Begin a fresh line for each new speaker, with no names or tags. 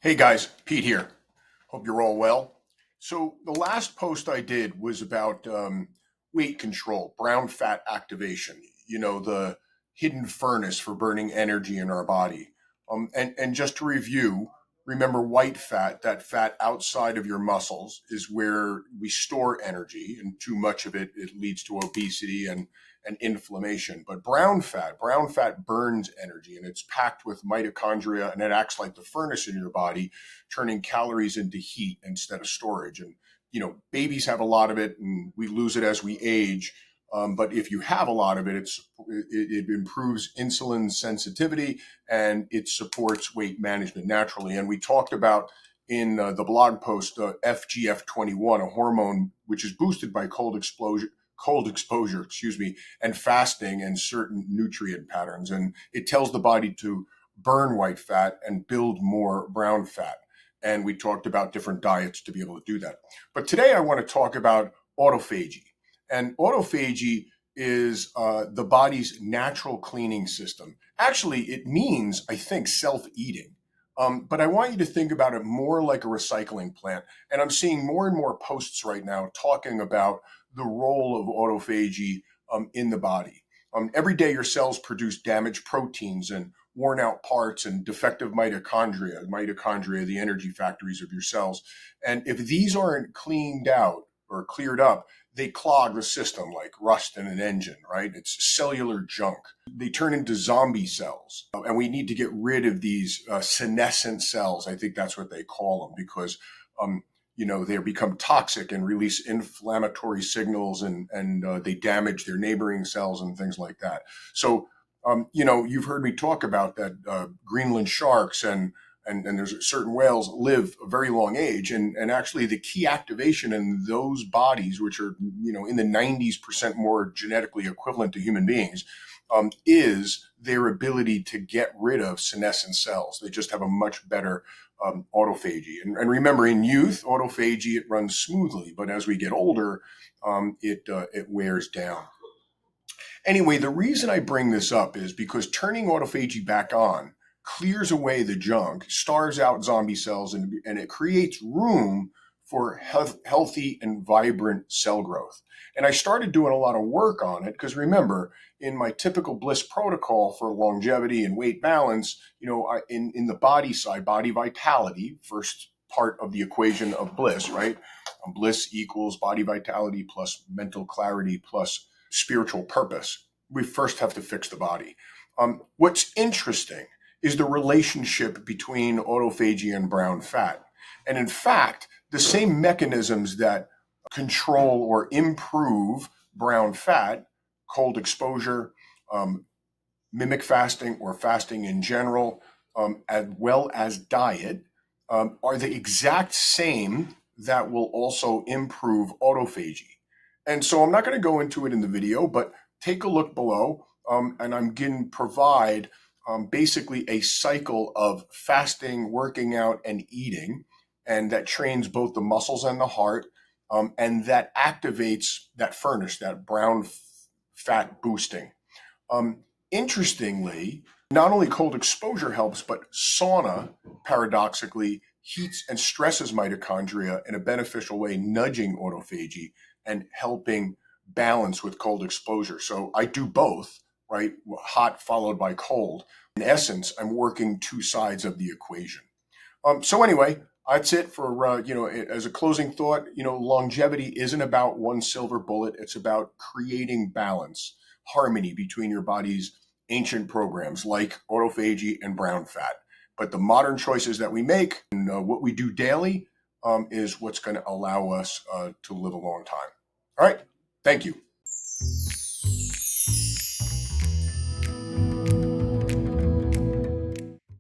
Hey guys, Pete here. Hope you're all well. So the last post I did was about weight control, brown fat activation. The hidden furnace for burning energy in our body. And just to review, remember white fat, that fat outside of your muscles, is where we store energy, and too much of it leads to obesity and inflammation. But brown fat burns energy, and it's packed with mitochondria, and it acts like the furnace in your body, turning calories into heat instead of storage. And babies have a lot of it, and we lose it as we age. But if you have a lot of it, it improves insulin sensitivity, and it supports weight management naturally. And we talked about in the blog post FGF21, a hormone which is boosted by cold exposure, and fasting and certain nutrient patterns. And it tells the body to burn white fat and build more brown fat. And we talked about different diets to be able to do that. But today I want to talk about autophagy. And autophagy is the body's natural cleaning system. Actually, it means, I think, self-eating. But I want you to think about it more like a recycling plant. And I'm seeing more and more posts right now talking about the role of autophagy in the body. Every day your cells produce damaged proteins and worn out parts and defective mitochondria, the energy factories of your cells. And if these aren't cleaned out or cleared up, they clog the system like rust in an engine, right? It's cellular junk. They turn into zombie cells. And we need to get rid of these senescent cells. I think that's what they call them, because they become toxic and release inflammatory signals, and they damage their neighboring cells and things like that. So, you've heard me talk about that Greenland sharks and there's certain whales live a very long age. And actually the key activation in those bodies, which are, in the 90% more genetically equivalent to human beings, is their ability to get rid of senescent cells. They just have a much better autophagy. And remember, in youth, autophagy, it runs smoothly, but as we get older, it wears down. Anyway, the reason I bring this up is because turning autophagy back on clears away the junk, starves out zombie cells, and it creates room for healthy and vibrant cell growth. And I started doing a lot of work on it because, remember, in my typical Bliss protocol for longevity and weight balance, in the body side, body vitality, first part of the equation of Bliss, right? Bliss equals body vitality plus mental clarity plus spiritual purpose. We first have to fix the body. What's interesting is the relationship between autophagy and brown fat. And in fact, the same mechanisms that control or improve brown fat, cold exposure, mimic fasting or fasting in general, as well as diet, are the exact same that will also improve autophagy. And so I'm not going to go into it in the video, but take a look below, and I'm going to provide basically a cycle of fasting, working out, and eating, and that trains both the muscles and the heart, and that activates that furnace, that brown fat boosting. Interestingly, not only cold exposure helps, but sauna, paradoxically, heats and stresses mitochondria in a beneficial way, nudging autophagy and helping balance with cold exposure. So I do both, right? Hot followed by cold. In essence, I'm working two sides of the equation. So anyway, that's it for, as a closing thought, longevity isn't about one silver bullet. It's about creating balance, harmony between your body's ancient programs like autophagy and brown fat. But the modern choices that we make and what we do daily is what's going to allow us to live a long time. All right. Thank you.